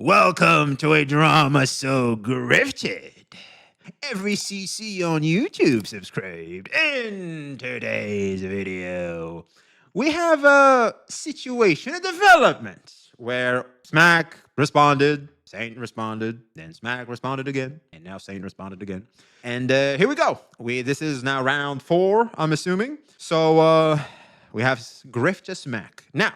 Welcome to a drama so grifted. Every CC on YouTube subscribed. In today's video, we have a situation, a development, where Smack responded, Saint responded, then Smack responded again, and now Saint responded again. And here we go. This is now round 4, I'm assuming. So we have Grift to Smack. Now,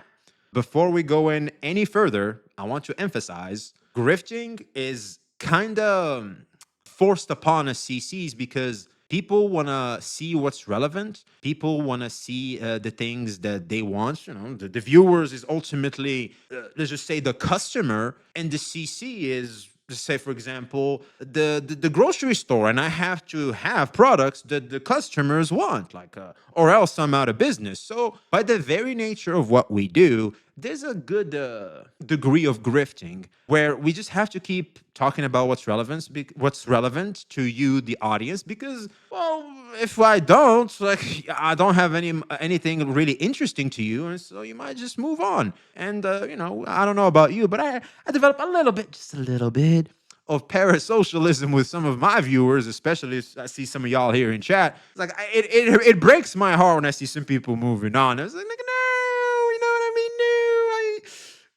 before we go in any further, I want to emphasize grifting is kind of forced upon us CCs because people want to see what's relevant. People want to see the things that they want. You know, the viewers is ultimately, let's just say, the customer, and the CC is, say, for example, the grocery store, and I have to have products that the customers want, like, or else I'm out of business. So by the very nature of what we do, there's a good degree of grifting where we just have to keep talking about what's relevant to you, the audience, because, well, if I don't, like, I don't have anything really interesting to you, and so you might just move on. And you know, I don't know about you, but I develop a little bit, just a little bit of parasocialism with some of my viewers, especially if I see some of y'all here in chat. It's like it breaks my heart when I see some people moving on. It's like, no, you know what I mean? No,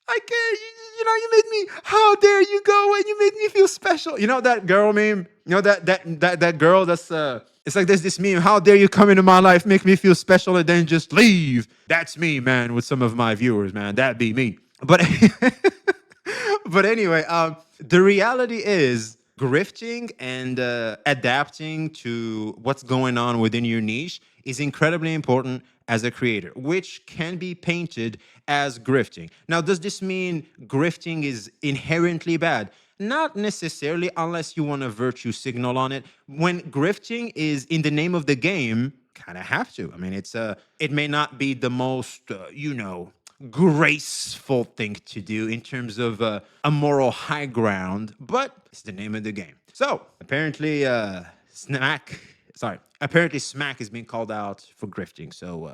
I can't. You made me. How dare you go and you made me feel special? You know that girl meme? You know that girl that's it's like there's this meme. How dare you come into my life, make me feel special, and then just leave? That's me, man. With some of my viewers, man, that'd be me. But but anyway, the reality is grifting and adapting to what's going on within your niche is incredibly important as a creator, which can be painted as grifting. Now, does this mean grifting is inherently bad? Not necessarily, unless you want a virtue signal on it. When grifting is in the name of the game, kind of have to. I mean, it may not be the most, graceful thing to do in terms of a moral high ground, but it's the name of the game. So apparently, Smack is being called out for grifting. So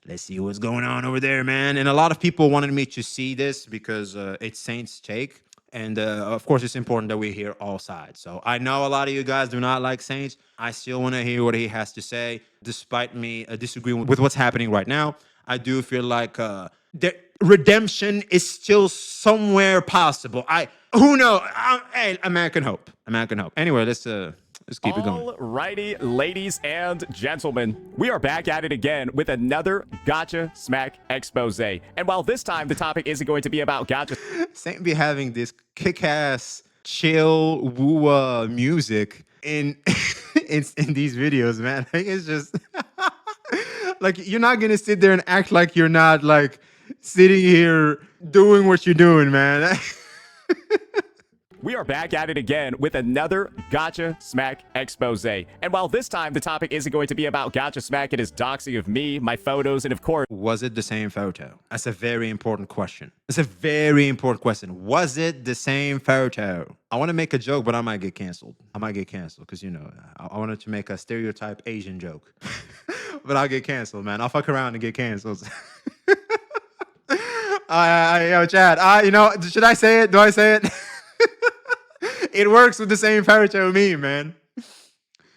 let's see what's going on over there, man. And a lot of people wanted me to see this because it's Saint's take. And of course, it's important that we hear all sides. So I know a lot of you guys do not like Saint. I still want to hear what he has to say, despite me disagreeing with what's happening right now. I do feel like the redemption is still somewhere possible. Who knows? Hey, American hope. American hope. Anyway, let's keep it going. Alrighty, ladies and gentlemen, we are back at it again with another Gacha Smack expose. And while this time the topic isn't going to be about Gacha, Saint be having this kick-ass, chill, woo music in in these videos, man. Like, it's just like, you're not gonna sit there and act like you're not, like, sitting here doing what you're doing, man. we are back at it again with another Gacha Smack expose. And while this time the topic isn't going to be about Gacha Smack, it is doxing of me, my photos, and of course, was it the same photo? That's a very important question. That's a very important question. Was it the same photo? I want to make a joke, but I might get canceled. I might get canceled because, you know, I wanted to make a stereotype Asian joke. But I'll get canceled, man. I'll fuck around and get canceled. Yo, Chad, you know, should I say it? Do I say it? It works with the same photo meme, man.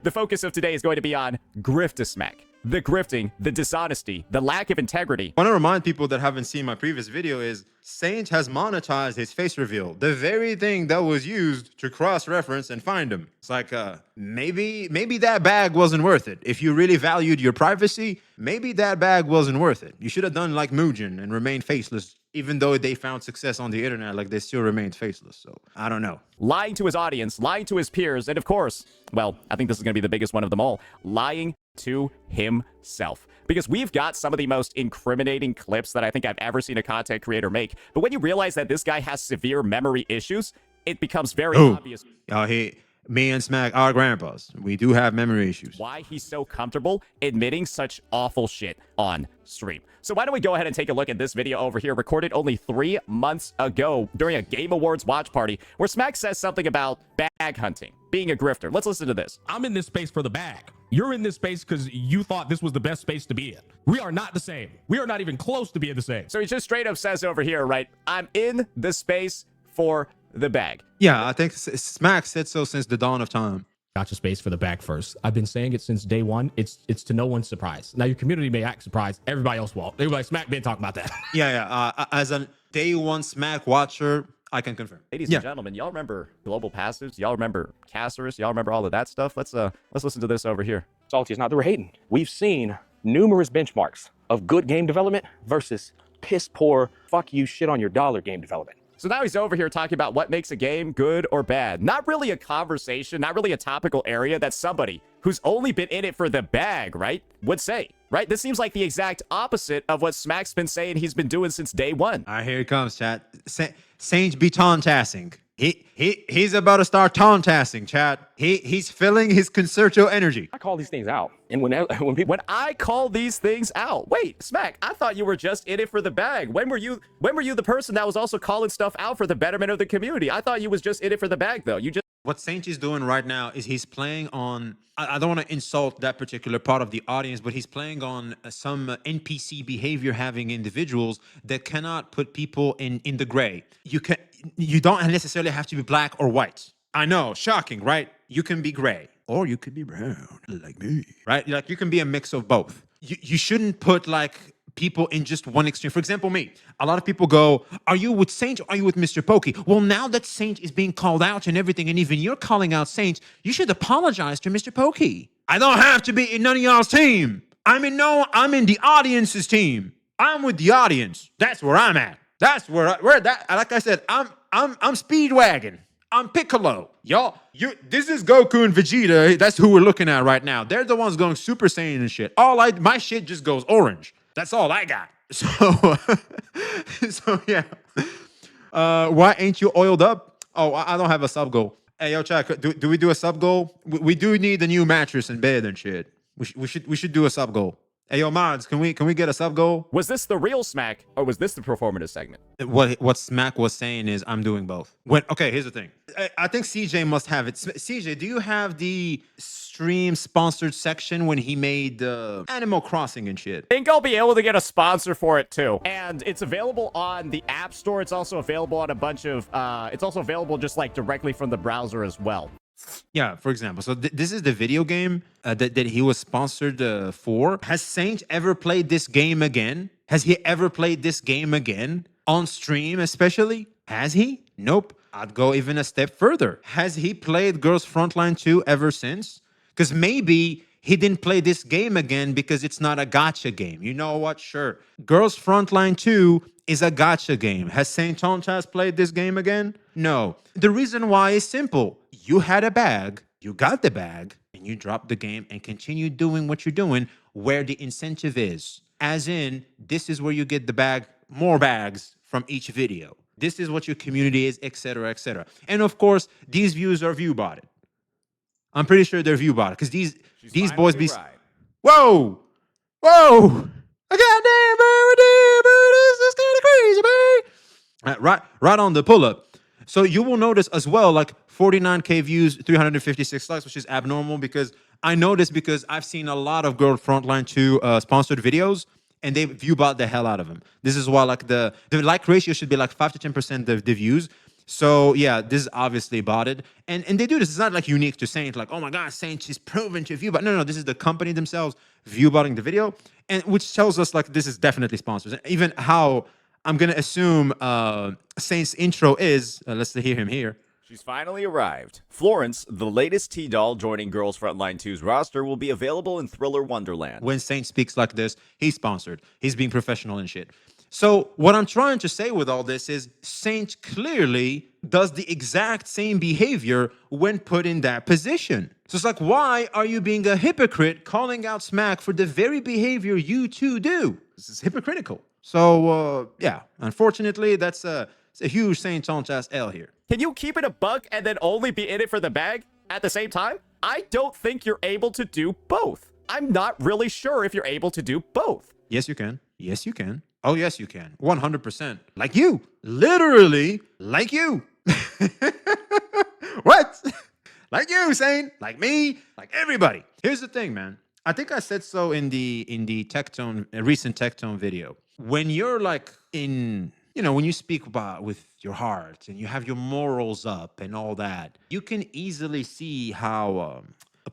the focus of today is going to be on Grift Smack. The grifting, the dishonesty, the lack of integrity. I want to remind people that haven't seen my previous video is Saint has monetized his face reveal, the very thing that was used to cross-reference and find him. It's like, maybe that bag wasn't worth it. If you really valued your privacy, maybe that bag wasn't worth it. You should have done like Mugen and remained faceless. Even though they found success on the internet, like, they still remained faceless. So I don't know. Lying to his audience, lying to his peers, and of course, well, I think this is going to be the biggest one of them all, lying to himself. Because we've got some of the most incriminating clips that I think I've ever seen a content creator make. But when you realize that this guy has severe memory issues, it becomes very obvious. Me and Smack, our grandpas, we do have memory issues. Why he's so comfortable admitting such awful shit on stream. So why don't we go ahead and take a look at this video over here, recorded only 3 months ago during a Game Awards watch party, where Smack says something about bag hunting, being a grifter. Let's listen to this. I'm in this space for the bag. You're in this space because you thought this was the best space to be in. We are not the same. We are not even close to being the same. So he just straight up says over here, right, I'm in this space for the bag. Yeah, I think Smack said so since the dawn of time. Gacha space for the bag first. I've been saying it since day one. It's to no one's surprise. Now your community may act surprised. Everybody else won't. Everybody Smack been talking about that. Yeah. As a day one Smack watcher, I can confirm. Ladies and gentlemen, y'all remember global passives? Y'all remember Caceres? Y'all remember all of that stuff? Let's listen to this over here. Salty is not that we're hating. We've seen numerous benchmarks of good game development versus piss poor, fuck you, shit on your dollar game development. So now he's over here talking about what makes a game good or bad. Not really a conversation, not really a topical area that somebody who's only been in it for the bag, right, would say, right? This seems like the exact opposite of what Smack's been saying he's been doing since day one. All right, here it comes, chat. Saint be tauntassing. He's about to start tauntassing, chat. He's filling his concerto energy. I call these things out. And when people... When I call these things out, wait, Smack, I thought you were just in it for the bag. When were you the person that was also calling stuff out for the betterment of the community? I thought you was just in it for the bag, though. What Saint is doing right now is he's playing on, I don't want to insult that particular part of the audience, but he's playing on some NPC behavior having individuals that cannot put people in the gray. You don't necessarily have to be black or white. I know, shocking, right? You can be gray or you could be brown like me, right? Like you can be a mix of both. You shouldn't put like people in just one extreme. For example, me. A lot of people go, are you with Saint or are you with Mr. Pokey? Well, now that Saint is being called out and everything, and even you're calling out Saint, you should apologize to Mr. Pokey. I don't have to be in none of y'all's team. I'm in the audience's team. I'm with the audience. That's where I'm at. That's where like I said, I'm Speedwagon. I'm Piccolo. Y'all, this is Goku and Vegeta. That's who we're looking at right now. They're the ones going Super Saiyan and shit. My shit just goes orange. That's all I got. So yeah. Why ain't you oiled up? Oh, I don't have a sub goal. Hey, yo, Chuck, do we do a sub goal? We do need a new mattress and bed and shit. We should do a sub goal. Hey, yo, mods, can we get a sub goal? Was this the real Smack or was this the performative segment? What Smack was saying is I'm doing both. Okay, here's the thing. I think CJ must have it. CJ, do you have the stream sponsored section when he made Animal Crossing and shit? I think I'll be able to get a sponsor for it too. And it's available on the App Store. It's also available on a bunch of, it's also available just like directly from the browser as well. Yeah, for example. So this is the video game that he was sponsored for. Has Saint ever played this game again? Has he ever played this game again? On stream especially? Has he? Nope. I'd go even a step further. Has he played Girls Frontline 2 ever since? Because maybe he didn't play this game again because it's not a gacha game. You know what? Sure. Girls Frontline 2 is a gacha game. Has Saint Tonchas played this game again? No. The reason why is simple. You had a bag, you got the bag, and you dropped the game and continue doing what you're doing where the incentive is. As in, this is where you get the bag, more bags from each video. This is what your community is, etc., etc. And of course, these views are view botted. I'm pretty sure they're view botted because these boys be. Right. Whoa! Goddamn, this is kind of crazy, man. Right on the pull up. So you will notice as well, like 49K views, 356 likes, which is abnormal because I noticed because I've seen a lot of Girl Frontline 2 sponsored videos and they view bot the hell out of them. This is why like the like ratio should be like 5 to 10% of the views. So yeah, this is obviously botted. And they do this. It's not like unique to Saint, like, oh my God, Saint is proven to view bot. No, this is the company themselves view botting the video, and which tells us like this is definitely sponsors. And even how I'm gonna assume Saint's intro is, let's hear him here. She's finally arrived. Florence, the latest T-doll joining Girls Frontline 2's roster, will be available in Thriller Wonderland. When Saint speaks like this, he's sponsored. He's being professional and shit. So what I'm trying to say with all this is Saint clearly does the exact same behavior when put in that position. So it's like, why are you being a hypocrite calling out Smack for the very behavior you two do? This is hypocritical. So, yeah, unfortunately, it's a huge Saint Tonchas L here. Can you keep it a buck and then only be in it for the bag at the same time? I don't think you're able to do both. I'm not really sure if you're able to do both. Yes, you can. Yes, you can. Oh, yes, you can. 100%. Like you. Literally like you. What? Like you, Saint. Like me. Like everybody. Here's the thing, man. I think I said so in the recent Tectone video. When you're like in you know, when you speak about with your heart and you have your morals up and all that, you can easily see how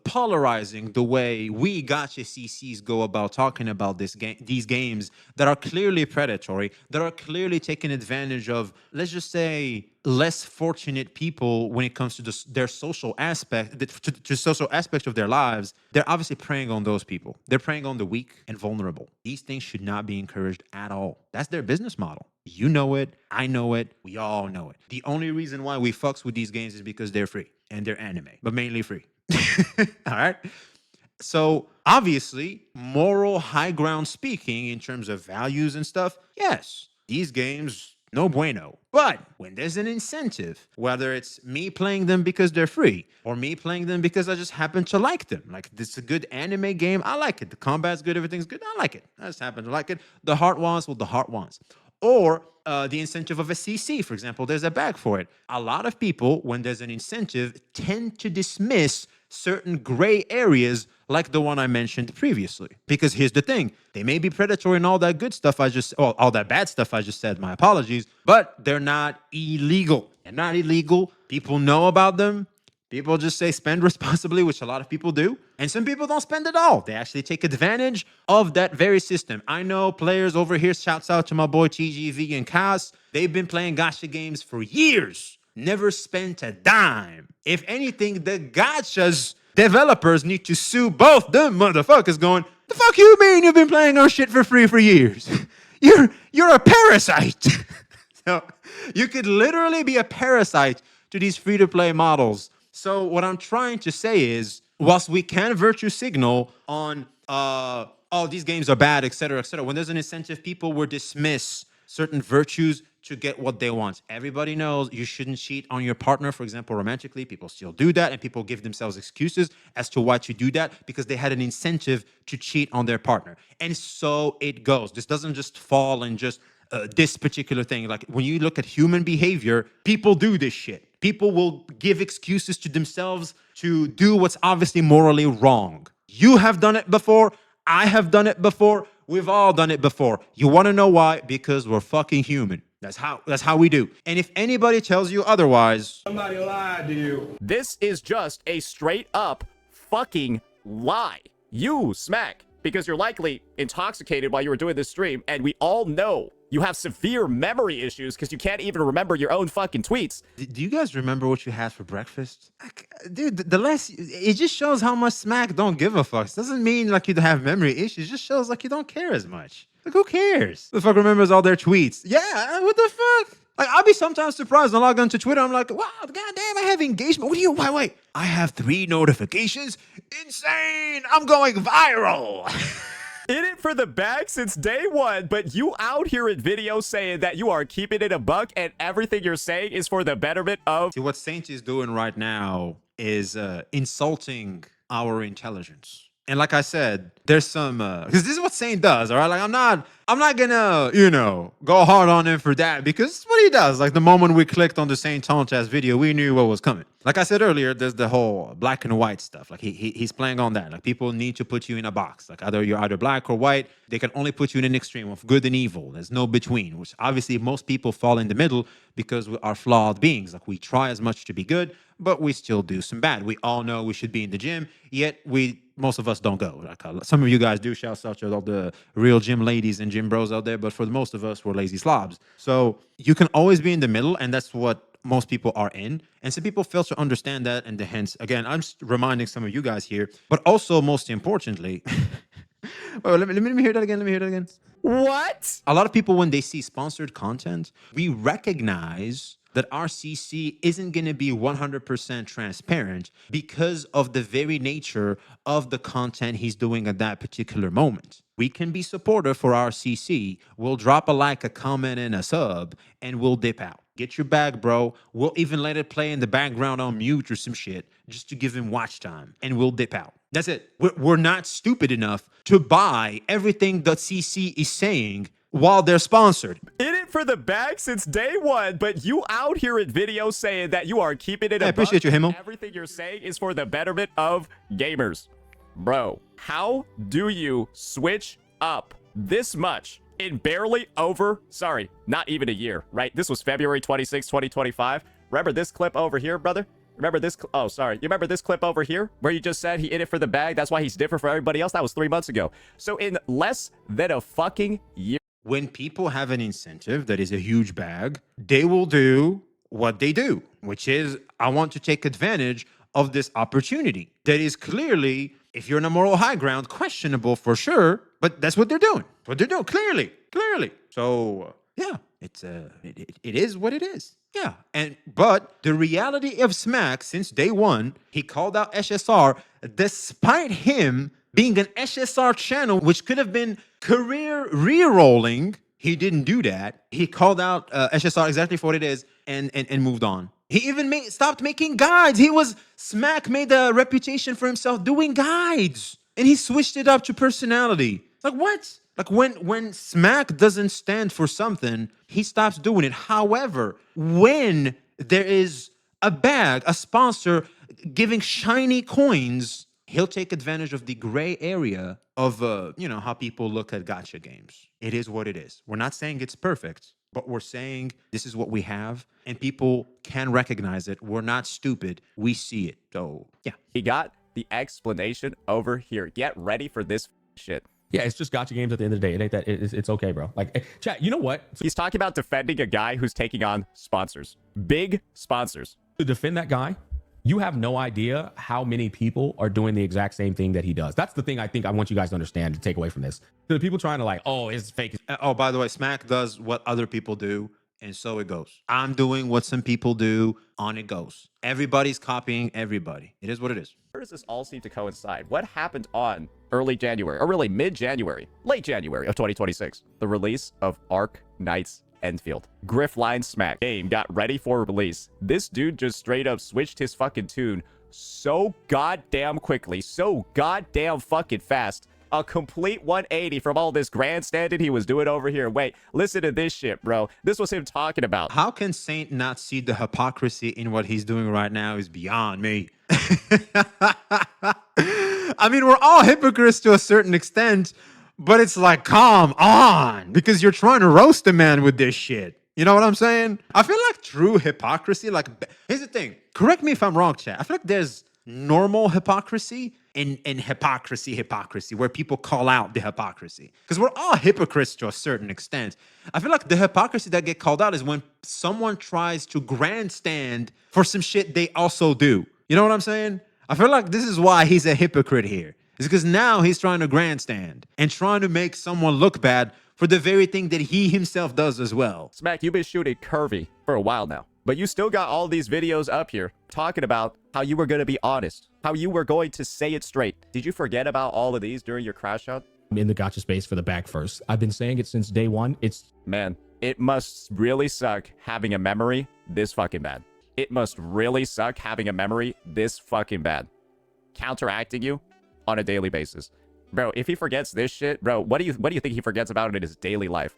polarizing the way we Gacha CCs go about talking about these games that are clearly predatory, that are clearly taking advantage of, let's just say, less fortunate people when it comes to their social aspect, to social aspects of their lives. They're obviously preying on those people. They're preying on the weak and vulnerable. These things should not be encouraged at all. That's their business model. You know it. I know it. We all know it. The only reason why we fucks with these games is because they're free and they're anime, but mainly free. All right. So obviously, moral high ground speaking in terms of values and stuff, yes, these games, no bueno. But when there's an incentive, whether it's me playing them because they're free or me playing them because I just happen to like them, like this is a good anime game, I like it. The combat's good, everything's good, I like it. I just happen to like it. The heart wants what the heart wants. Or the incentive of a CC, for example, there's a bag for it. A lot of people, when there's an incentive, tend to dismiss certain gray areas like the one I mentioned previously. Because here's the thing, they may be predatory and all that good stuff all that bad stuff I just said, my apologies, but they're not illegal. They're not illegal. People know about them. People just say spend responsibly, which a lot of people do. And some people don't spend at all. They actually take advantage of that very system. I know players over here, shouts out to my boy TGV and Kaz. They've been playing gacha games for years. Never spent a dime. If anything, the gachas developers need to sue both them motherfuckers going, the fuck you mean you've been playing our shit for free for years? You're a parasite. So you could literally be a parasite to these free-to-play models. So what I'm trying to say is, whilst we can virtue signal on, oh, these games are bad, etc., when there's an incentive, people will dismiss certain virtues to get what they want. Everybody knows you shouldn't cheat on your partner, for example, romantically. People still do that, and people give themselves excuses as to why to do that because they had an incentive to cheat on their partner. And so it goes. This doesn't just fall in just this particular thing. Like when you look at human behavior, people do this shit. People will give excuses to themselves to do what's obviously morally wrong. You have done it before. I have done it before. We've all done it before. You want to know why? Because we're fucking human. That's how we do. And if anybody tells you otherwise, somebody lied to you. This is just a straight up fucking lie. You, Smack, because you're likely intoxicated while you were doing this stream, and we all know you have severe memory issues because you can't even remember your own fucking tweets. Do you guys remember what you had for breakfast? Dude, the less, it just shows how much Smack don't give a fuck. It doesn't mean like you have memory issues. It just shows like you don't care as much. Like, who cares? The fuck remembers all their tweets? Yeah, what the fuck? Like, I'll be sometimes surprised when I log onto Twitter. I'm like, wow, goddamn, I have engagement. What do you, wait. I have 3 notifications? Insane. I'm going viral. In it for the bag since day one, but you out here in video saying that you are keeping it a buck and everything you're saying is for the betterment of... See, what Saint is doing right now is insulting our intelligence. And like I said, there's some, because this is what Saint does, all right? Like, I'm not gonna, go hard on him for that, because it's what he does. Like, the moment we clicked on the Saint Tonchas video, we knew what was coming. Like I said earlier, there's the whole black and white stuff. Like, he's playing on that. Like, people need to put you in a box. Like, you're either black or white. They can only put you in an extreme of good and evil. There's no between, which obviously most people fall in the middle because we are flawed beings. Like, we try as much to be good, but we still do some bad. We all know we should be in the gym, yet most of us don't go. Like, some of you guys do, shout out to all the real gym ladies and gym bros out there, but for the most of us, we're lazy slobs. So you can always be in the middle, and that's what most people are in. And some people fail to understand that, and hence, again, I'm just reminding some of you guys here, but also, most importantly, wait, let me hear that again. What? A lot of people, when they see sponsored content, we recognize that RCC isn't going to be 100% transparent because of the very nature of the content he's doing at that particular moment. We can be supportive for RCC. We'll drop a like, a comment, and a sub, and we'll dip out. Get your bag, bro. We'll even let it play in the background on mute or some shit just to give him watch time, and we'll dip out. That's it. We're not stupid enough to buy everything that CC is saying while they're sponsored. In it for the bag since day one, but you out here in video saying that you are keeping it a I appreciate you, Himmel. Everything you're saying is for the betterment of gamers. Bro, how do you switch up this much in barely over, sorry, not even a year, right? This was February 26, 2025. Remember this clip over here, brother? Remember this? Oh, sorry. You remember this clip over here where you just said he in it for the bag? That's why he's different from everybody else. That was 3 months ago. So in less than a fucking year. When people have an incentive that is a huge bag, they will do what they do, which is, I want to take advantage of this opportunity that is clearly, if you're in a moral high ground, questionable for sure, but that's what they're doing. What they're doing, clearly. So yeah, it is what it is. Yeah, but the reality of Smack since day one, he called out SSR despite him being an SSR channel, which could have been career re-rolling. He didn't do that. He called out SSR exactly for what it is and moved on. He even stopped making guides. Smack made a reputation for himself doing guides, and he switched it up to personality. Like what? Like when Smack doesn't stand for something, he stops doing it. However, when there is a bag, a sponsor giving shiny coins, he'll take advantage of the gray area of how people look at gacha games. It is what it is. We're not saying it's perfect, but we're saying this is what we have, and people can recognize it. We're not stupid. We see it. So yeah. He got the explanation over here. Get ready for this shit. Yeah, it's just gacha games at the end of the day. It ain't that. It's okay, bro. Like, chat, you know what? He's talking about defending a guy who's taking on sponsors. Big sponsors. To defend that guy, you have no idea how many people are doing the exact same thing that he does. That's the thing I think I want you guys to understand to take away from this. To the people trying to like, oh, it's fake. Oh, by the way, Smack does what other people do, and so it goes. I'm doing what some people do, on it goes. Everybody's copying everybody. It is what it is. Where does this all seem to coincide? What happened on early January, or really mid-January, late January of 2026? The release of Arc Knights Enfield. Griftline Smack game got ready for release. This dude just straight up switched his fucking tune so goddamn quickly, so goddamn fucking fast. A complete 180 from all this grandstanding he was doing over here. Wait, listen to this shit, bro. This was him talking about. How can Saint not see the hypocrisy in what he's doing right now is beyond me. I mean, we're all hypocrites to a certain extent, but it's like, come on, because you're trying to roast a man with this shit. You know what I'm saying? I feel like true hypocrisy, here's the thing. Correct me if I'm wrong, chat. I feel like there's normal hypocrisy and hypocrisy, where people call out the hypocrisy. Because we're all hypocrites to a certain extent. I feel like the hypocrisy that get called out is when someone tries to grandstand for some shit they also do. You know what I'm saying? I feel like this is why he's a hypocrite here. It's because now he's trying to grandstand and trying to make someone look bad for the very thing that he himself does as well. Smack, you've been shooting curvy for a while now, but you still got all these videos up here talking about how you were going to be honest, how you were going to say it straight. Did you forget about all of these during your crash out? I'm in the gacha space for the bag first. I've been saying it since day one. Man, it must really suck having a memory this fucking bad. It must really suck having a memory this fucking bad. Counteracting you on a daily basis. Bro, if he forgets this shit, bro, what do you think he forgets about in his daily life?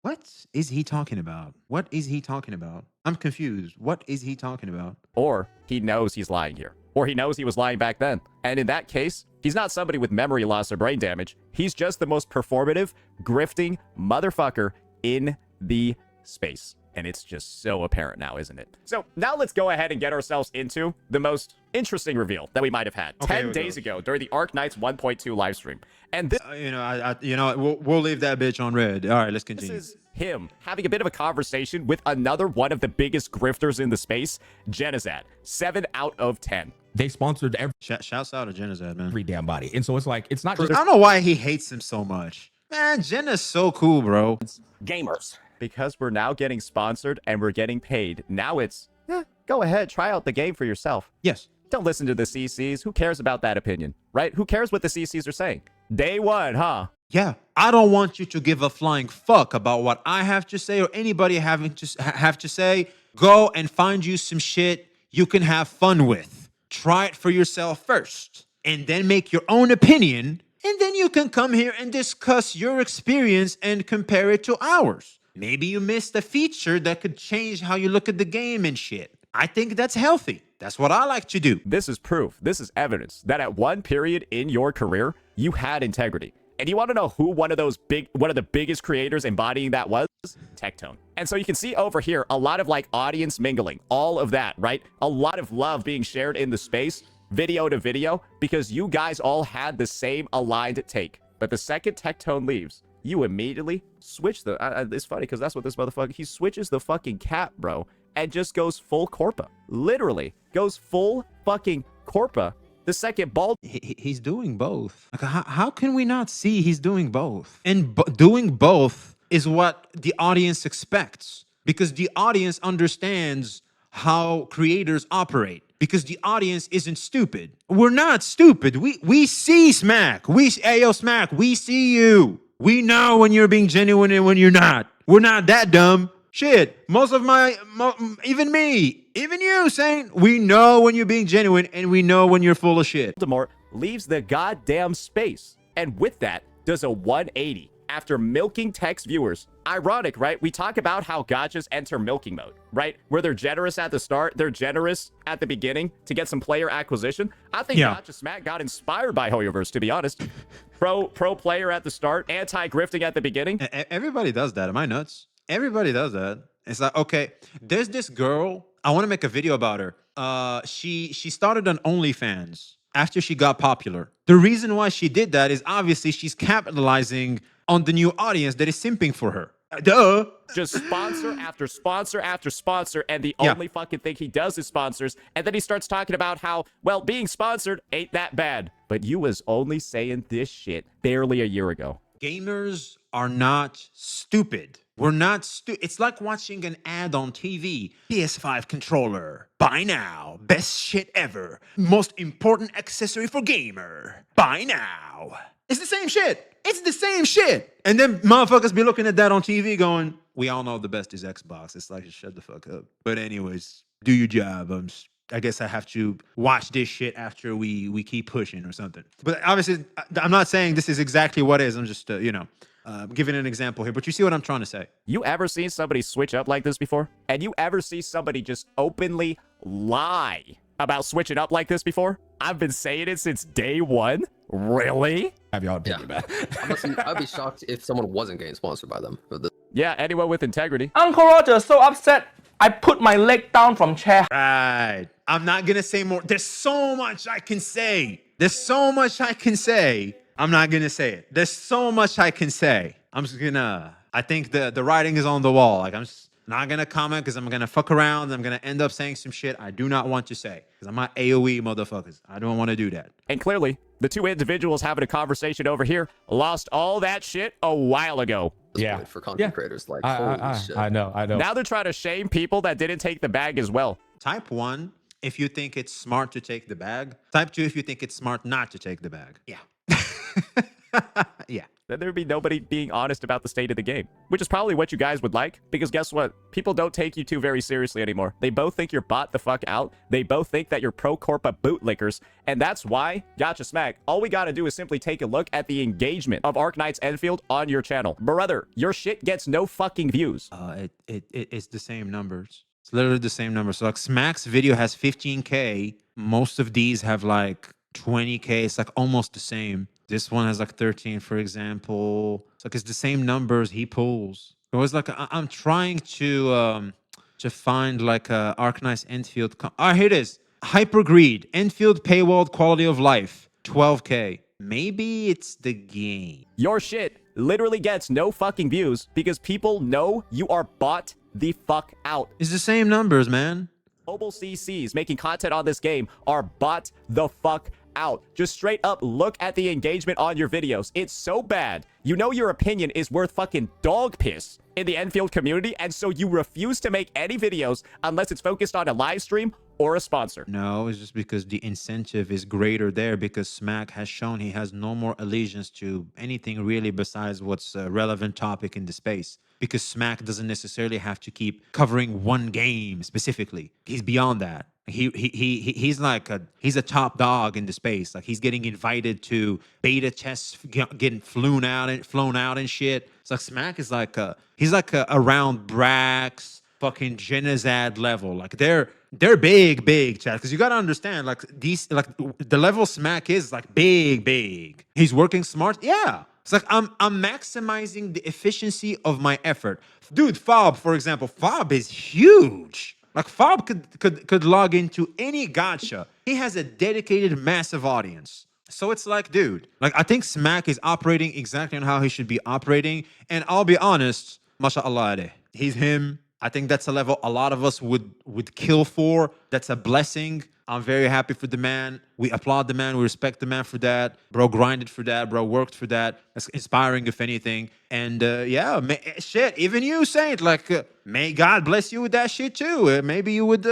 What is he talking about? What is he talking about? I'm confused. What is he talking about? Or he knows he's lying here. Or he knows he was lying back then. And in that case, he's not somebody with memory loss or brain damage. He's just the most performative, grifting motherfucker in the space. And it's just so apparent now, isn't it? So now let's go ahead and get ourselves into the most interesting reveal that we might have had 10 days ago during the Arc Knights 1.2 live stream. And this, we'll leave that bitch on red. All right, let's continue. This is him having a bit of a conversation with another one of the biggest grifters in the space, Genizad. 7 out of 10. They sponsored Shouts out to Genizad, man. every damn body. And so it's like, it's not just... I don't know why he hates him so much. Man, Jen is so cool, bro. Gamers. Because we're now getting sponsored and we're getting paid. Now it's, go ahead, try out the game for yourself. Yes. Don't listen to the CCs. Who cares about that opinion, right? Who cares what the CCs are saying? Day one, huh? Yeah. I don't want you to give a flying fuck about what I have to say or anybody have to say. Go and find you some shit you can have fun with. Try it for yourself first, and then make your own opinion, and then you can come here and discuss your experience and compare it to ours. Maybe you missed a feature that could change how you look at the game and shit. I think that's healthy. That's what I like to do. This is proof. This is evidence that at one period in your career, you had integrity. And you want to know who one of the biggest creators embodying that was? Tectone. And so you can see over here a lot of like audience mingling, all of that, right? A lot of love being shared in the space, video to video, because you guys all had the same aligned take. But the second Tectone leaves, you immediately switch the... it's funny because that's what this motherfucker... He switches the fucking cap, bro, and just goes full Corpa. Literally goes full fucking Corpa. The second ball... He's doing both. Like, how can we not see he's doing both? And doing both is what the audience expects. Because the audience understands how creators operate. Because the audience isn't stupid. We're not stupid. We see Smack. Hey, yo, Smack, we see you. We know when you're being genuine and when you're not. We're not that dumb. Shit, even me, even you, Saint, we know when you're being genuine and we know when you're full of shit. Voldemort leaves the goddamn space. And with that, does a 180 after milking text viewers. Ironic, right? We talk about how gachas enter milking mode, right? Where they're generous at the start, they're generous at the beginning to get some player acquisition. I think Gacha Smack got inspired by Hoyoverse, to be honest. Pro player at the start, anti-grifting at the beginning. Everybody does that. Am I nuts? Everybody does that. It's like, okay, there's this girl. I want to make a video about her. She started on OnlyFans after she got popular. The reason why she did that is obviously she's capitalizing on the new audience that is simping for her. Duh. Just sponsor after sponsor after sponsor, and the only fucking thing he does is sponsors. And then he starts talking about how, well, being sponsored ain't that bad. But you was only saying this shit barely a year ago. Gamers are not stupid. We're not stupid. It's like watching an ad on TV. PS5 controller. Buy now. Best shit ever. Most important accessory for gamer. Buy now. It's the same shit. It's the same shit. And then motherfuckers be looking at that on TV going, we all know the best is Xbox. It's like, shut the fuck up. But anyways, do your job. I guess I have to watch this shit after we keep pushing or something. But obviously, I'm not saying this is exactly what it is. I'm just, giving an example here. But you see what I'm trying to say. You ever seen somebody switch up like this before? And you ever see somebody just openly lie about switching up like this before? I've been saying it since day one. Really? Have y'all opinion, man? I'd be shocked if someone wasn't getting sponsored by them. Yeah, anyone with integrity. Uncle Roger is so upset, I put my leg down from chair. Right. I'm not going to say more. There's so much I can say. There's so much I can say. I'm not going to say it. There's so much I can say. I'm just going to... I think the writing is on the wall. Like, I'm just not going to comment because I'm going to fuck around. I'm going to end up saying some shit I do not want to say. Because I'm not AOE motherfuckers. I don't want to do that. And clearly, the two individuals having a conversation over here lost all that shit a while ago. Yeah. For content creators, like, holy shit. I know. Now they're trying to shame people that didn't take the bag as well. Type 1, if you think it's smart to take the bag. Type 2, if you think it's smart not to take the bag. Yeah. Yeah. Then there'd be nobody being honest about the state of the game, which is probably what you guys would like, because guess what? People don't take you two very seriously anymore. They both think you're bought the fuck out. They both think that you're pro corpa bootlickers, and that's why, Gacha Smack, all we gotta do is simply take a look at the engagement of Arknight's Enfield on your channel. Brother, your shit gets no fucking views. It's the same numbers. It's literally the same numbers. So like Smack's video has 15K. Most of these have like 20K. It's like almost the same. This one has like 13, for example. It's like it's the same numbers he pulls. It was like I'm trying to find like a Arknight's Enfield. Here it is. Hyper Greed Enfield paywalled quality of life 12K. Maybe it's the game. Your shit literally gets no fucking views because people know you are bought the fuck out. It's the same numbers, man. Mobile CCs making content on this game are bought the fuck out. Just straight up look at the engagement on your videos. It's so bad. You know your opinion is worth fucking dog piss in the Enfield community, and so you refuse to make any videos unless it's focused on a live stream or a sponsor. No, it's just because the incentive is greater there, because Smack has shown he has no more allegiance to anything really besides what's a relevant topic in the space. Because Smack doesn't necessarily have to keep covering one game specifically. He's beyond that. He's like he's a top dog in the space. Like he's getting invited to beta tests, getting flown out and shit. It's like Smack is like he's like around Brax, fucking Genazad level. Like they're big chat. Because you gotta understand, like these, like the level Smack is like big. He's working smart. Yeah. It's like I'm maximizing the efficiency of my effort. Dude, Fob, for example, Fob is huge. Like Fob could log into any gacha. He has a dedicated massive audience. So it's like, dude, like I think Smack is operating exactly on how he should be operating. And I'll be honest, mashallah, he's him. I think that's a level a lot of us would kill for. That's a blessing. I'm very happy for the man. We applaud the man. We respect the man for that. Bro grinded for that. Bro worked for that. That's inspiring, if anything. And yeah, shit, even you, Saint, like, may God bless you with that shit too. Maybe you would,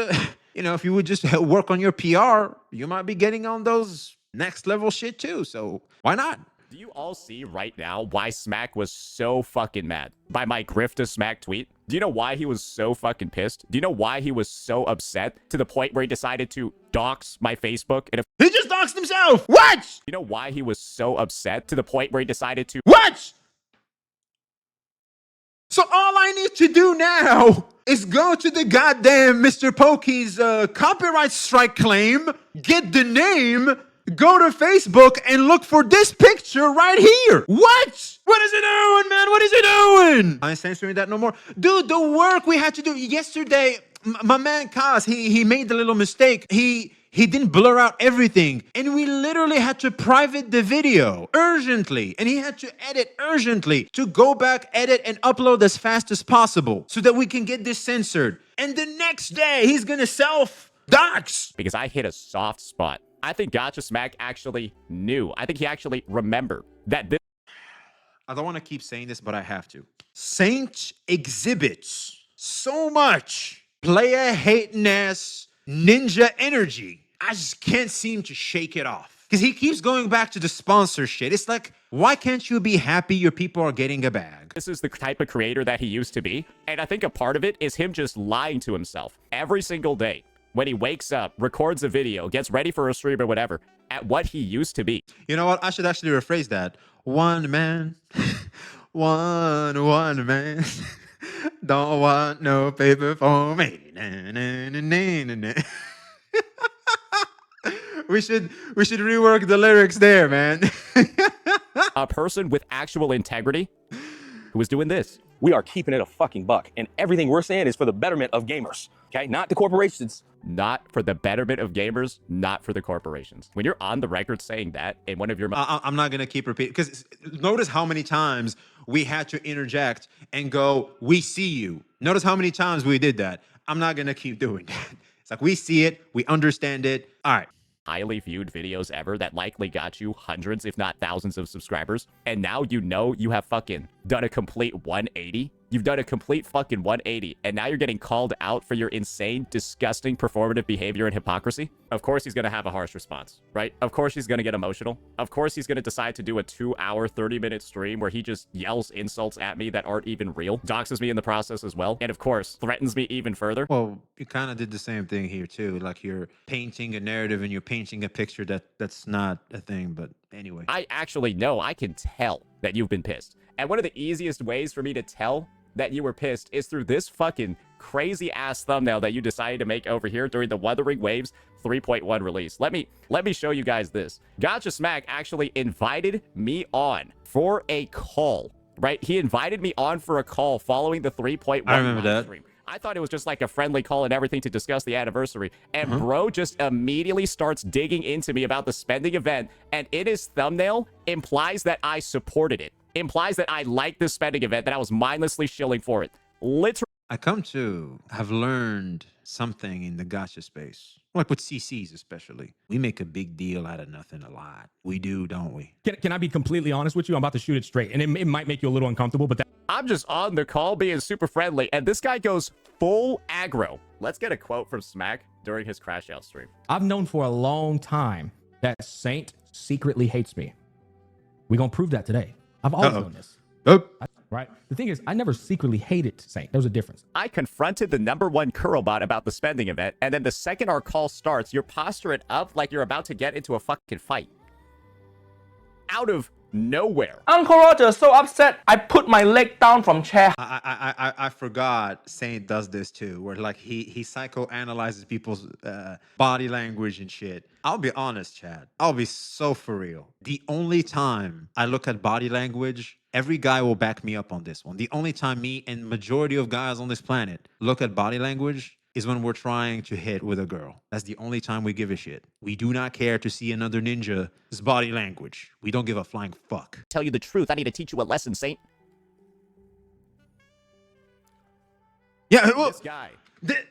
you know, if you would just work on your PR, you might be getting on those next level shit too. So why not? Do you all see right now why Smack was so fucking mad by my grifter Smack tweet? Do you know why he was so fucking pissed? Do you know why he was so upset to the point where he decided to dox my Facebook? And He just doxed himself. What? you know why he was so upset to the point where he decided to What? So all I need to do now is go to the goddamn Mr. Pokey's copyright strike claim, get the name, go to Facebook and look for this picture right here. What? What is he doing, man? What is he doing? I ain't censoring that no more. Dude, the work we had to do yesterday, my man Kaz, he made the little mistake. He didn't blur out everything. And we literally had to private the video urgently. And he had to edit urgently to go back, edit, and upload as fast as possible so that we can get this censored. And the next day, he's gonna self-dox. because I hit a soft spot. I think Gacha Smack actually knew. I think he actually remembered that this I don't want to keep saying this, but I have to. Saint exhibits so much player hating ass ninja energy. I just can't seem to shake it off. Because he keeps going back to the sponsor shit. It's like, why can't you be happy your people are getting a bag? this is the type of creator that he used to be. And I think a part of it is him just lying to himself every single day. When he wakes up, records a video, gets ready for a stream or whatever, at what he used to be. You know what? I should actually rephrase that. One man, one man. Don't want no paper for me. Na, na, na, na, na, na. We should rework the lyrics there, man. A person with actual integrity who was doing this. We are keeping it a fucking buck, and everything we're saying is for the betterment of gamers, okay? Not the corporations. Not for the betterment of gamers, not for the corporations. When you're on the record saying that in one of your... I'm not going to keep repeating, because notice how many times we had to interject and go, we see you. Notice how many times we did that. I'm not going to keep doing that. It's like, we see it, we understand it. All right. highly viewed videos ever that likely got you hundreds, if not thousands of subscribers. And now you know you have fucking done a complete 180. You've done a complete fucking 180. And now you're getting called out for your insane, disgusting performative behavior and hypocrisy. Of course he's going to have a harsh response, right? Of course he's going to get emotional. Of course he's going to decide to do a 2-hour, 30-minute stream where he just yells insults at me that aren't even real, doxes me in the process as well, and of course threatens me even further. Well, you kind of did the same thing here too. Like you're painting a narrative and you're painting a picture that's not a thing, but anyway. I actually know, I can tell that you've been pissed. And one of the easiest ways for me to tell that you were pissed is through this fucking crazy ass thumbnail that you decided to make over here during the Wuthering Waves 3.1 release. Let me show you guys this. Gacha Smack actually invited me on for a call, right? He invited me on for a call following the 3.1 I remember live that. stream. I thought it was just like a friendly call and everything to discuss the anniversary. And bro just immediately starts digging into me about the spending event. And in his thumbnail implies that I supported it. Implies that I liked this spending event, that I was mindlessly shilling for it. Literally. I come to have learned something in the gacha space, like with CCs especially. We make a big deal out of nothing a lot. We do, don't we? Can I be completely honest with you? I'm about to shoot it straight, and it might make you a little uncomfortable, but I'm just on the call being super friendly, and this guy goes full aggro. Let's get a quote from Smack during his Crash Out stream. I've known for a long time that Saint secretly hates me. We're going to prove that today. I've always known this. Oh. Right? The thing is, I never secretly hated Saint. There was a difference. I confronted the #1 Curlbot about the spending event, and then the second our call starts, you're posturing up like you're about to get into a fucking fight. Out of nowhere. Uncle Roger so upset, I put my leg down from chair. I forgot Saint does this too, where like he psychoanalyzes people's body language and shit. I'll be honest, Chad. I'll be so for real. The only time I look at body language, every guy will back me up on this one. The only time me and majority of guys on this planet look at body language is when we're trying to hit with a girl. That's the only time we give a shit. We do not care to see another ninja's body language. We don't give a flying fuck. Tell you the truth, I need to teach you a lesson, Saint. Yeah, well, This guy.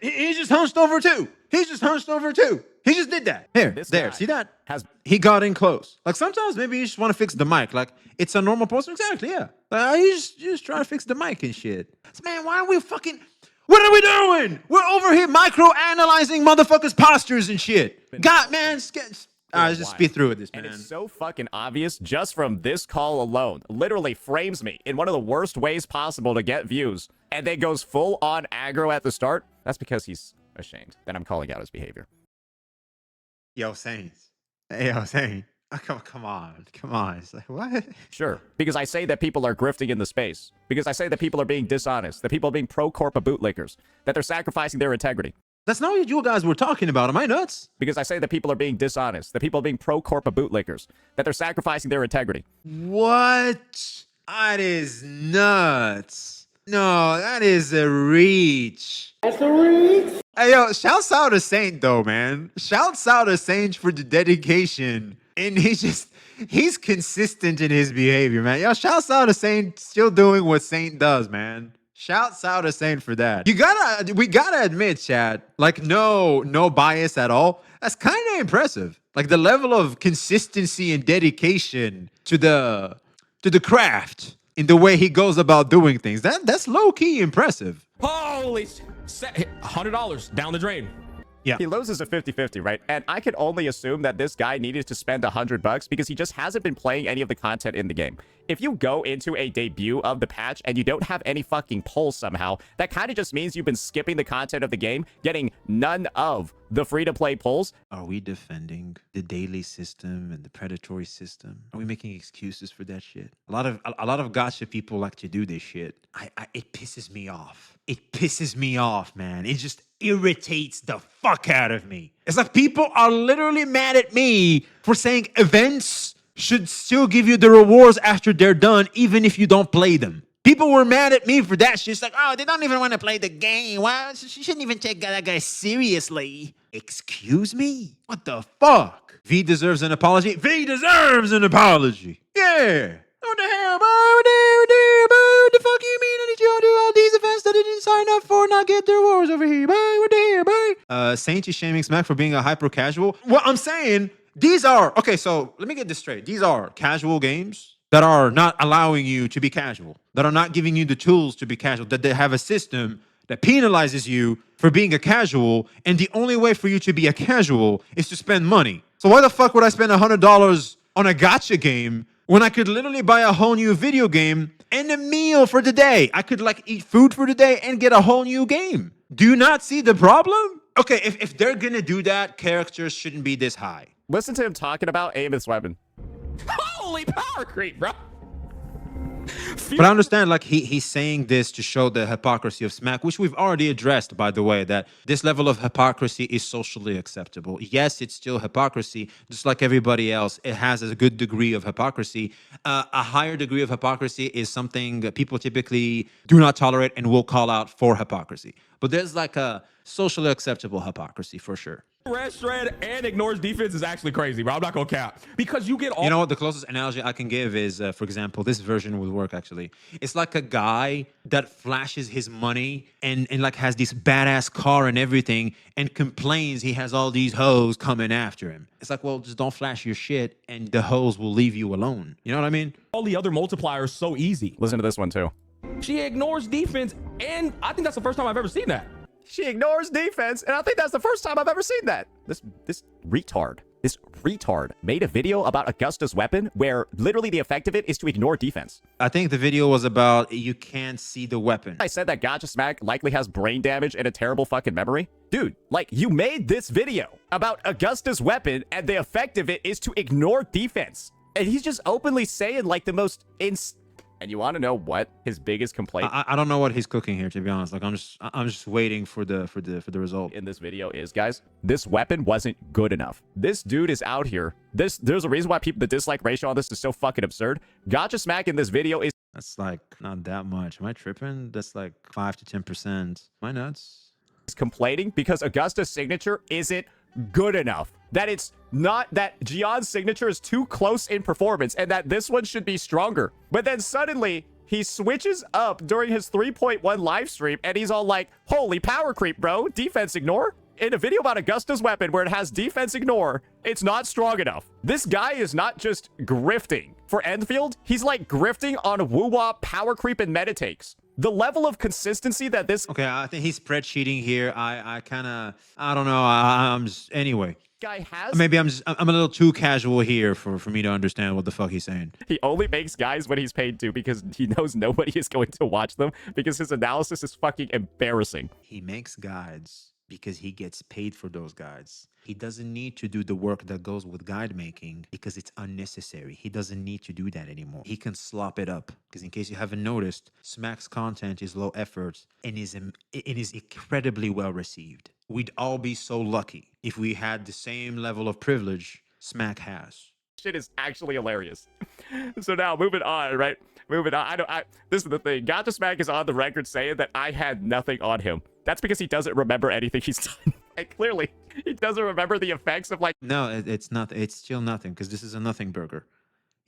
he just hunched over too. He just hunched over too. He just did that. Here, This there. guy See that? has- He got in close. Like sometimes maybe you just want to fix the mic. Like it's a normal poster. Exactly. Yeah. You just try to fix the mic and shit. So, man, why are we fucking? What are we doing? We're over here micro-analyzing motherfuckers' postures and shit. God, man, let's just speed through with this, man. And it's so fucking obvious just from this call alone. Literally frames me in one of the worst ways possible to get views. And then goes full on aggro at the start. That's because he's ashamed. Then I'm calling out his behavior. Yo, Saints. Hey, yo, Saint. Oh, come on. It's like, what? Sure. Because I say that people are grifting in the space. Because I say that people are being dishonest. That people are being pro-corpa bootlickers. That they're sacrificing their integrity. That's not what you guys were talking about. Am I nuts? Because I say that people are being dishonest. That people are being pro-corpa bootlickers. That they're sacrificing their integrity. What? That is nuts. No, that is a reach. That's a reach. Hey, yo, shouts out to Saint, though, man. Shouts out to Saint for the dedication. And he's consistent in his behavior, man. Yo, shouts out to Saint still doing what Saint does, man. Shouts out to Saint for that. We gotta admit, Chad, like no bias at all. That's kind of impressive. Like the level of consistency and dedication to the craft in the way he goes about doing things. That's low key impressive. Holy $100 down the drain. Yeah. He loses a 50-50, right? And I can only assume that this guy needed to spend $100 because he just hasn't been playing any of the content in the game. If you go into a debut of the patch and you don't have any fucking pulls somehow, that kind of just means you've been skipping the content of the game, getting none of the free-to-play pulls. Are we defending the daily system and the predatory system? Are we making excuses for that shit? A lot of gacha people like to do this shit. It pisses me off. It pisses me off, man. It just irritates the fuck out of me. It's like people are literally mad at me for saying events should still give you the rewards after they're done, even if you don't play them. People were mad at me for that shit. It's like, oh, they don't even want to play the game. Well, she shouldn't even take that guy seriously. Excuse me? What the fuck? V deserves an apology. V deserves an apology. Yeah. What the hell, bro? What the fuck you mean? I need you to do all these events that I didn't sign up for, not get their rewards over here, bro. What the hell, bro? Saint is shaming Smack for being a hyper casual. What I'm saying, these are, okay, so let me get this straight. These are casual games that are not allowing you to be casual, that are not giving you the tools to be casual, that they have a system that penalizes you for being a casual, and the only way for you to be a casual is to spend money. So why the fuck would I spend $100 on a gacha game when I could literally buy a whole new video game and a meal for the day? I could like eat food for the day and get a whole new game. Do you not see the problem? Okay, if they're gonna do that, characters shouldn't be this high. Listen to him talking about Amos' weapon. Holy power creep, bro. But I understand, like, he's saying this to show the hypocrisy of Smack, which we've already addressed, by the way, that this level of hypocrisy is socially acceptable. Yes, it's still hypocrisy, just like everybody else. It has a good degree of hypocrisy. A higher degree of hypocrisy is something that people typically do not tolerate and will call out for hypocrisy. But there's like a socially acceptable hypocrisy for sure. Red shred and ignores defense is actually crazy, bro. I'm not gonna cap. Because you get all— You know what? The closest analogy I can give is, for example, this version would work actually. It's like a guy that flashes his money and like has this badass car and everything and complains he has all these hoes coming after him. It's like, well, just don't flash your shit and the hoes will leave you alone. You know what I mean? all the other multipliers so easy. Listen to this one too. She ignores defense, and I think that's the first time I've ever seen that. She ignores defense, and I think that's the first time I've ever seen that. This retard made a video about Augusta's weapon where literally the effect of it is to ignore defense. I think the video was about you can't see the weapon. I said that Gacha Smack likely has brain damage and a terrible fucking memory. Dude, like, you made this video about Augusta's weapon and the effect of it is to ignore defense. And he's just openly saying like the most and you want to know what his biggest complaint I don't know what he's cooking here, to be honest. Like I'm just waiting for the result. in this video is, guys, this weapon wasn't good enough. This dude is out here. There's a reason why the dislike ratio on this is so fucking absurd. Gacha Smack in this video is That's like not that much. Am I tripping? That's like 5 to 10%. Am I nuts? complaining because Augusta's signature isn't good enough. That it's not, that Gion's signature is too close in performance and that this one should be stronger. But then suddenly he switches up during his 3.1 live stream and he's all like, holy power creep, bro. Defense ignore. In a video about Augusta's weapon where it has defense ignore, it's not strong enough. This guy is not just grifting for Enfield. He's like grifting on woo-wah, power creep, and meta takes. The level of consistency that this Okay, I think he's spreadsheeting here. I don't know. I'm just, anyway. guy has, Maybe I'm a little too casual here for me to understand what the fuck he's saying. he only makes guys when he's paid to because he knows nobody is going to watch them because his analysis is fucking embarrassing. He makes guides because he gets paid for those guides. He doesn't need to do the work that goes with guide making because it's unnecessary. He doesn't need to do that anymore. He can slop it up because, in case you haven't noticed, Smack's content is low effort and is incredibly well received. We'd all be so lucky if we had the same level of privilege Smack has. Shit is actually hilarious. So now moving on, right? Moving on. This is the thing. Gacha Smack is on the record saying that I had nothing on him. That's because he doesn't remember anything he's done. And clearly, he doesn't remember the effects of like. No, it's not. It's still nothing because this is a nothing burger.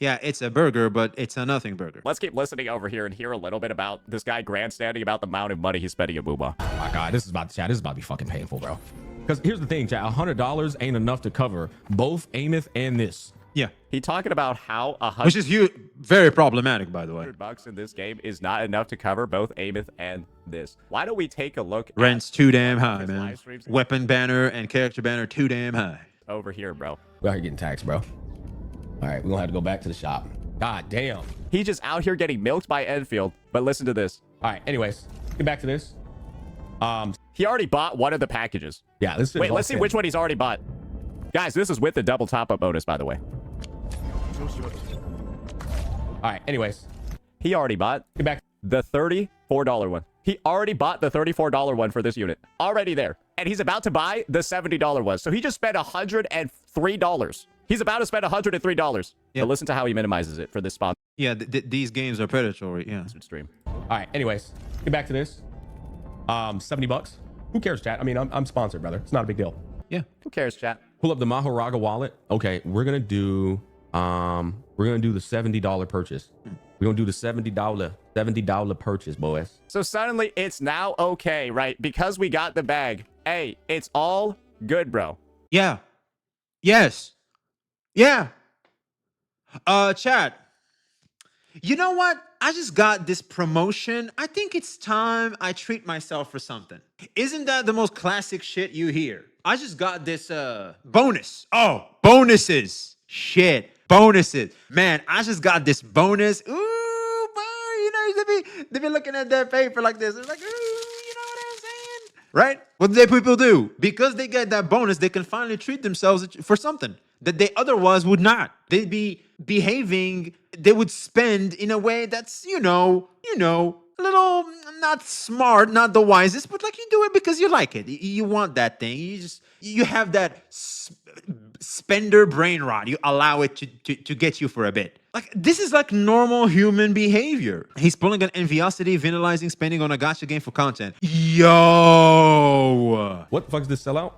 Yeah, it's a burger, but it's a nothing burger. Let's keep listening over here and hear a little bit about this guy grandstanding about the amount of money he's spending at Booba. Oh my God, this is about to be fucking painful, bro. Because here's the thing, chat, $100 ain't enough to cover both Ameth and this. Yeah, He talking about how which is huge, very problematic, by the way. $100 in this game is not enough to cover both Ameth and this. Why don't we take a look Rent's too damn high, his man. live streams Weapon banner and character banner too damn high. over here, bro? We're out here getting taxed, bro. All right, we're gonna have to go back to the shop. God damn. He's just out here getting milked by Enfield. But listen to this. All right, anyways, get back to this. He already bought one of the packages. Yeah, this is Wait, let's see which one he's already bought. Guys, this is with the double top-up bonus, by the way. All right, anyways, He already bought get back. the $34 one. He already bought the $34 one for this unit. Already there. And he's about to buy the $70 one. So he just spent $103. He's about to spend $103. Yep. But listen to how he minimizes it for this sponsored Yeah, these games are predatory. Yeah. stream. All right, anyways, get back to this. $70. Who cares, chat? I mean, I'm sponsored, brother. It's not a big deal. Yeah. Who cares, chat? Pull up the Mahoraga wallet. Okay, we're gonna do the $70 purchase. We're gonna do the $70 purchase, boys. So suddenly it's now okay, right? Because we got the bag. Hey, it's all good, bro. Yeah. Yes. Yeah. Chat. You know what? I just got this promotion. I think it's time I treat myself for something. Isn't that the most classic shit you hear? I just got this bonus. Oh, bonuses. Shit. Bonuses. Man, I just got this bonus. Ooh, boy, you know, they be looking at that paper like this. It's like, ooh, you know what I'm saying? Right? What do people do? Because they get that bonus, they can finally treat themselves for something that they otherwise would not. They'd be behaving, they would spend in a way that's, you know, a little not smart, not the wisest, but like you do it because you like it. You want that thing. You have that spender brain rot. You allow it to get you for a bit. Like, this is like normal human behavior. He's pulling an enviosity, vanillizing, spending on a gacha game for content. Yo! What the fuck is this sellout?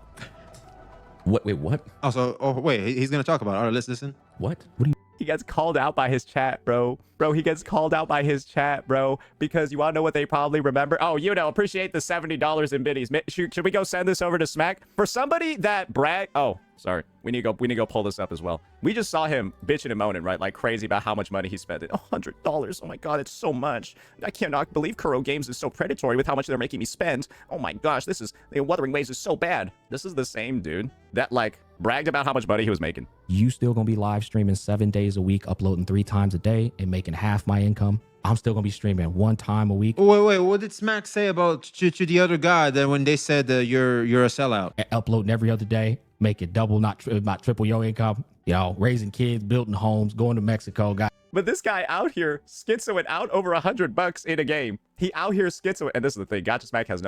What? Wait, what? Also, wait, he's gonna talk about it. All right, let's listen. What? What do you? He gets called out by his chat, bro. He gets called out by his chat, bro. Because you want to know what they probably remember? Oh, appreciate the $70 in biddies. Should we go send this over to Smack? For somebody that oh, sorry. We need to go pull this up as well. We just saw him bitching and moaning, right? Like crazy about how much money he spent. $100. Oh my God, it's so much. I cannot believe Kuro Games is so predatory with how much they're making me spend. Oh my gosh, Wuthering Waves is so bad. This is the same dude that like bragged about how much money he was making. You still gonna be live streaming 7 days a week, uploading 3 times a day, and making half my income. I'm still gonna be streaming 1 time a week. Wait, what did Smack say about to the other guy that when they said you're a sellout? And uploading every other day, making double, not triple your income. raising kids, building homes, going to Mexico. But this guy out here schizoing out over $100 in a game. He out here schizoing, and this is the thing. Gacha Smack has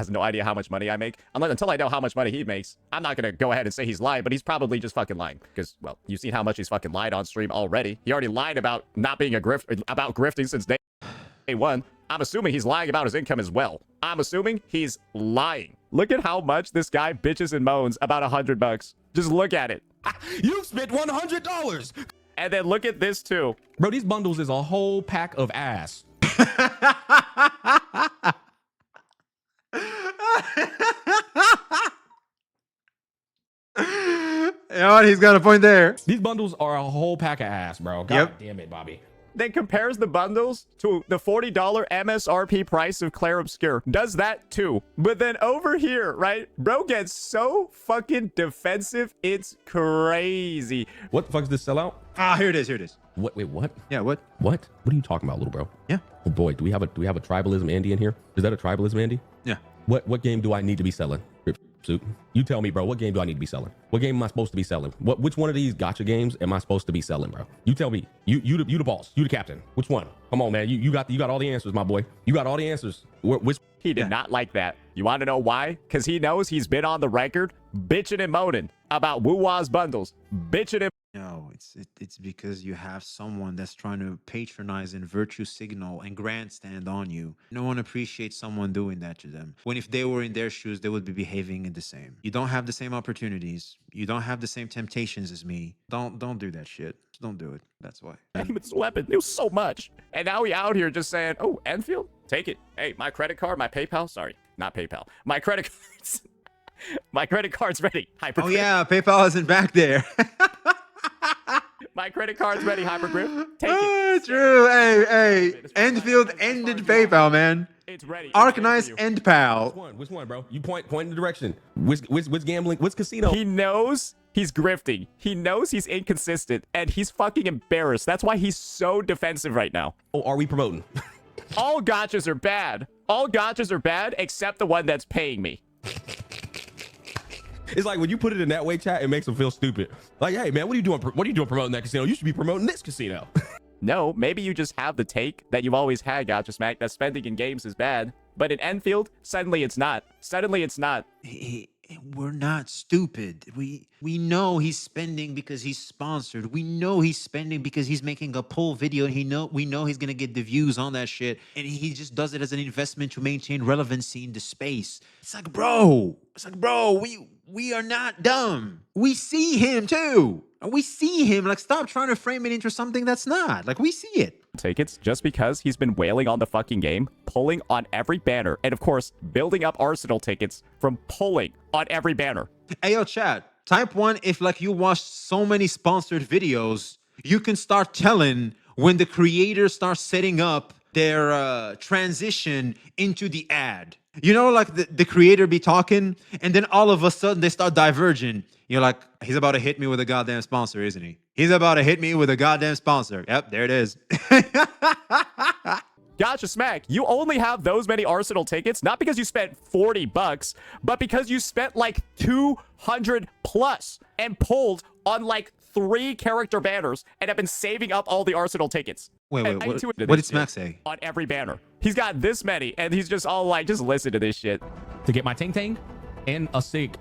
no idea how much money I make. Until I know how much money he makes, I'm not gonna go ahead and say he's lying, but he's probably just fucking lying. Because, well, you've seen how much he's fucking lied on stream already. He already lied about not being about grifting since day one. I'm assuming he's lying about his income as well. I'm assuming he's lying. Look at how much this guy bitches and moans about $100. Just look at it. You spent $100. And then look at this too. Bro, these bundles is a whole pack of ass. You know what? He's got a point there. These bundles are a whole pack of ass, bro. God damn it, Bobby. Then compares the bundles to the $40 MSRP price of Claire Obscure. Does that too. But then over here, right? Bro gets so fucking defensive, it's crazy. What the fuck is this sellout? Ah, here it is. Here it is. What? Wait, what? Yeah, what? What? What are you talking about, little bro? Yeah. Oh boy, do we have a tribalism Andy in here? Is that a tribalism Andy? Yeah. What game do I need to be selling? Suit. You tell me, bro. What game do I need to be selling? What game am I supposed to be selling? Which one of these gacha games am I supposed to be selling, bro? You tell me. You the boss. You the captain. Which one? Come on, man. You got all the answers, my boy. You got all the answers. Which? He did not like that. You want to know why? Because he knows he's been on the record bitching and moaning about Woo-Wah's bundles. Bitching and No, it's because you have someone that's trying to patronize and virtue signal and grandstand on you. No one appreciates someone doing that to them. When if they were in their shoes, they would be behaving in the same. You don't have the same opportunities. You don't have the same temptations as me. Don't do that shit. Just don't do it. That's why. It's weapon. It was so much. And now he out here just saying, oh, Enfield, take it. Hey, my credit card, my PayPal. Sorry, not PayPal. My credit cards. My credit card's ready. Oh yeah, PayPal isn't back there. My credit card's ready, Hypergrip. Take Oh, it. true. Hey, Enfield ended PayPal, man. It's ready. Arknice end pal. Which one, bro? You point in the direction. Which gambling? Which casino? He knows he's grifting. He knows he's inconsistent, and he's fucking embarrassed. That's why he's so defensive right now. Oh, are we promoting? All gachas are bad. All gachas are bad except the one that's paying me. It's like when you put it in that way, chat, it makes them feel stupid. Like, hey, man, what are you doing? What are you doing promoting that casino? You should be promoting this casino. No, maybe you just have the take that you've always had, Gacha Smack, that spending in games is bad. But in Enfield, suddenly it's not. Suddenly it's not. We're not stupid. We know he's spending because he's sponsored. We know he's spending because he's making a poll video, and we know he's gonna get the views on that shit, and he just does it as an investment to maintain relevancy in the space. It's like, bro, we are not dumb. We see him too. We see him. Like, stop trying to frame it into something that's not. Like, we see it. Tickets just because he's been wailing on the fucking game, pulling on every banner, and of course, building up Arsenal tickets from pulling on every banner. Hey, yo, chat. Type 1 if, like, you watch so many sponsored videos, you can start telling when the creators start setting up their transition into the ad. You know, like the creator be talking, and then all of a sudden they start diverging. You're like, he's about to hit me with a goddamn sponsor, isn't he? He's about to hit me with a goddamn sponsor. Yep, there it is. Gacha Smack, you only have those many Arsenal tickets, not because you spent $40, but because you spent like 200 plus and pulled on like 3 character banners and have been saving up all the Arsenal tickets. Wait, what did Smack say? On every banner. He's got this many, and he's just all like, just listen to this shit. To get my Tang Tang and a Sig.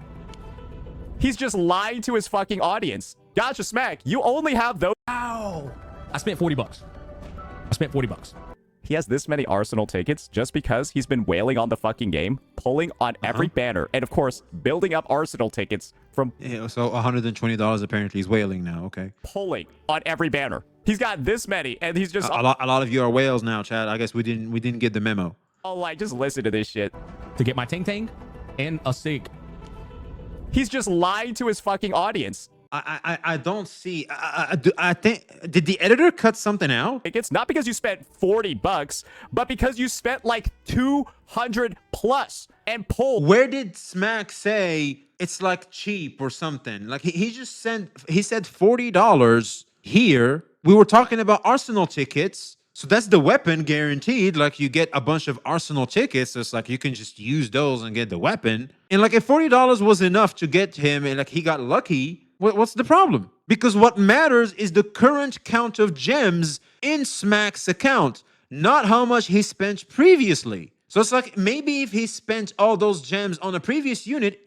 He's just lying to his fucking audience. Gacha Smack, you only have those. Ow! I spent $40. I spent $40. He has this many Arsenal tickets just because he's been wailing on the fucking game, pulling on every banner, and of course, building up Arsenal tickets from So $120 apparently he's wailing now. Okay. pulling on every banner. He's got this many, and he's just A lot of you are whales now, Chad. I guess we didn't get the memo. all like, just listen to this shit. To get my Tang Tang and a Sig. He's just lying to his fucking audience. I don't see. I think, did the editor cut something out? It's not because you spent $40, but because you spent like 200 plus and pulled. Where did Smack say it's like cheap or something? Like he said $40 here. We were talking about Arsenal tickets. So that's the weapon guaranteed. Like, you get a bunch of Arsenal tickets. So it's like you can just use those and get the weapon. And like, if $40 was enough to get him and like he got lucky, what's the problem? Because what matters is the current count of gems in Smack's account, not how much he spent previously. So it's like maybe if he spent all those gems on a previous unit,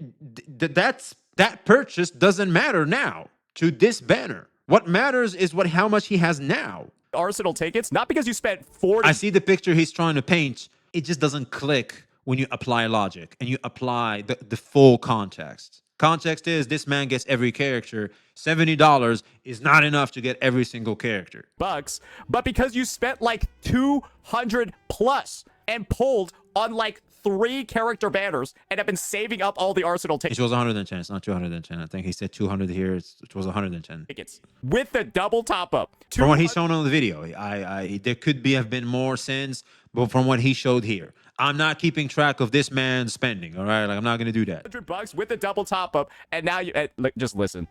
that purchase doesn't matter now to this banner. What matters is how much he has now. Arsenal tickets, not because you spent 40. I see the picture he's trying to paint. It just doesn't click when you apply logic and you apply the full context. Context is this man gets every character. $70 is not enough to get every single character. Bucks, but because you spent like 200 plus and pulled on like 3 character banners and have been saving up all the Arsenal It was 110. It's not 210. I think he said 200 here. It was 110. tickets with the double top up. From what he's shown on the video, there could have been more sins, but from what he showed here, I'm not keeping track of this man's spending. All right, like I'm not gonna do that. $200 with the double top up, and now you just listen.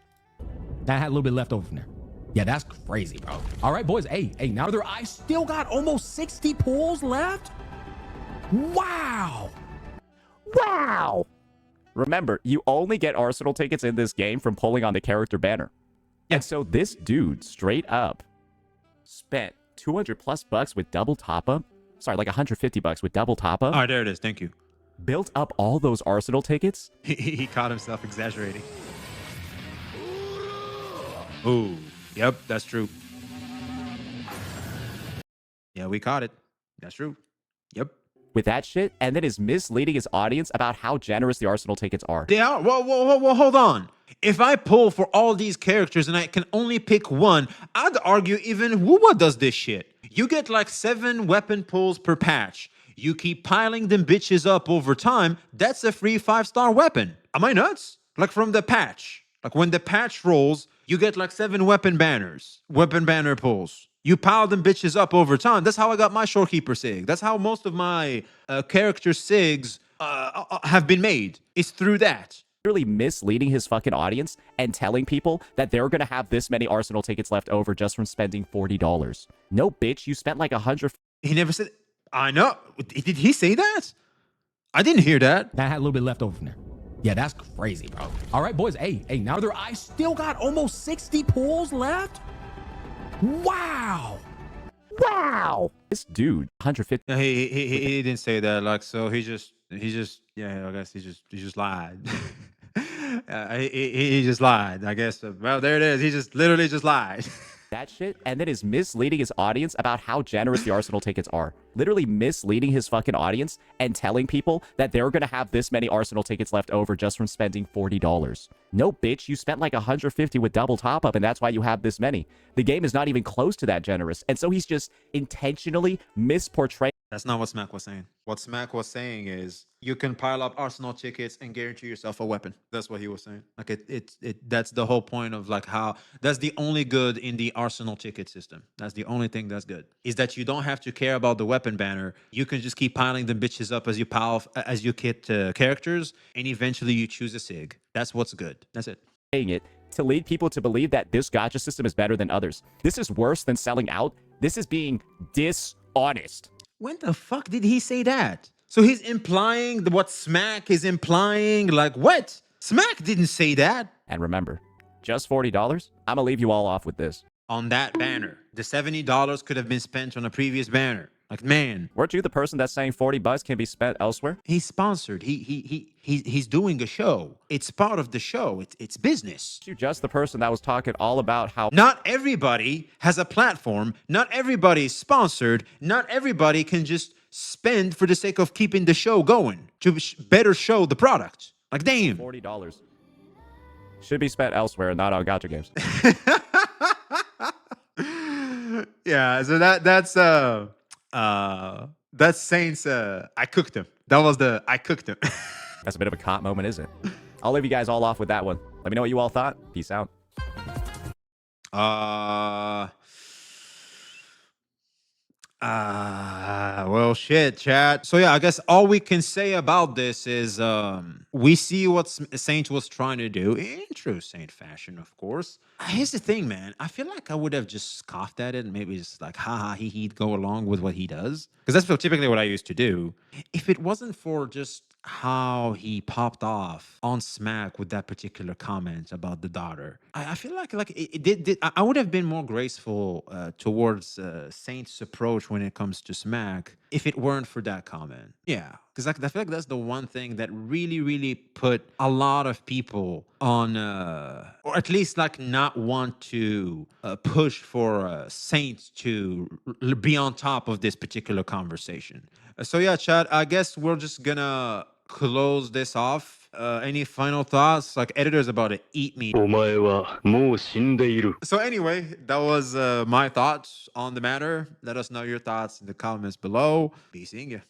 That had a little bit left over from there. Yeah, that's crazy, bro. All right, boys. Hey, now I still got almost 60 pulls left. Wow. Wow. Remember, you only get Arsenal tickets in this game from pulling on the character banner. And so this dude straight up spent 200 plus bucks with double top up. Sorry, like 150 bucks with double top up. All right, there it is. Thank you. Built up all those Arsenal tickets. He caught himself exaggerating. Ooh, yep, that's true. Yeah, we caught it. That's true. Yep. With that shit, and then is misleading his audience about how generous the Arsenal tickets are. They are. Whoa, hold on. If I pull for all these characters and I can only pick one, I'd argue even Wuwa does this shit. You get like 7 weapon pulls per patch. You keep piling them bitches up over time. That's a free 5-star weapon. Am I nuts? Like from the patch. Like when the patch rolls, you get like 7 weapon banners. Weapon banner pulls. You pile them bitches up over time. That's how I got my Shorekeeper sig. That's how most of my character sigs have been made. It's through that. Really misleading his fucking audience and telling people that they're gonna have this many Arsenal tickets left over just from spending $40. No, bitch, you spent like 100. He never said. I know. Did he say that? I didn't hear that. That had a little bit left over from there. Yeah, that's crazy, bro. All right, boys. Hey, now I still got almost 60 pulls left. Wow. This dude, 150. No, he didn't say that. Like, so he just yeah. I guess he just lied. He just lied. I guess. Well, there it is. He just literally just lied. That shit, and then is misleading his audience about how generous the Arsenal tickets are. Literally misleading his fucking audience and telling people that they're gonna have this many Arsenal tickets left over just from spending $40. No, bitch, you spent like 150 with double top up, and that's why you have this many. The game is not even close to that generous, and so he's just intentionally misportraying. That's not what Smack was saying. What Smack was saying is you can pile up Arsenal tickets and guarantee yourself a weapon. That's what he was saying. Like that's the whole point of like how that's the only good in the Arsenal ticket system. That's the only thing that's good is that you don't have to care about the weapon banner. You can just keep piling the bitches up as you get characters, and eventually you choose a sig. That's what's good. That's it. It to lead people to believe that this gacha system is better than others. This is worse than selling out. This is being dishonest. When the fuck did he say that? So he's implying what Smack is implying. Like what? Smack didn't say that. And remember, just $40. I'm gonna leave you all off with this. On that banner, the $70 could have been spent on a previous banner. Like, man, Weren't you the person that's saying $40 can be spent elsewhere? he's sponsored. He's doing a show. It's part of the show. It's business. You just the person that was talking all about how Not everybody has a platform. Not everybody is sponsored. Not everybody can just spend for the sake of keeping the show going to better show the product. Like, damn. $40 should be spent elsewhere, not on gacha games. Yeah, so that's Saints. I cooked him. That was the I cooked him. That's a bit of a cop moment, isn't it? I'll leave you guys all off with that one. Let me know what you all thought. Peace out. Well, shit, chat. So yeah, I guess all we can say about this is we see what Saint was trying to do in true Saint fashion, of course. Here's the thing, man. I feel like I would have just scoffed at it and maybe just like, haha, he'd go along with what he does. Because that's typically what I used to do. If it wasn't for just how he popped off on Smack with that particular comment about the daughter. I feel like I would have been more graceful towards Saint's approach when it comes to Smack if it weren't for that comment. Yeah, because I feel like that's the one thing that really put a lot of people on, or at least like not want to push for Saints to be on top of this particular conversation. So yeah, Chad, I guess we're just gonna close this off. Any final thoughts? Like, editor's about to eat me. お前はもう死んでいる。 So anyway, that was my thoughts on the matter. Let us know your thoughts in the comments below. Be seeing you.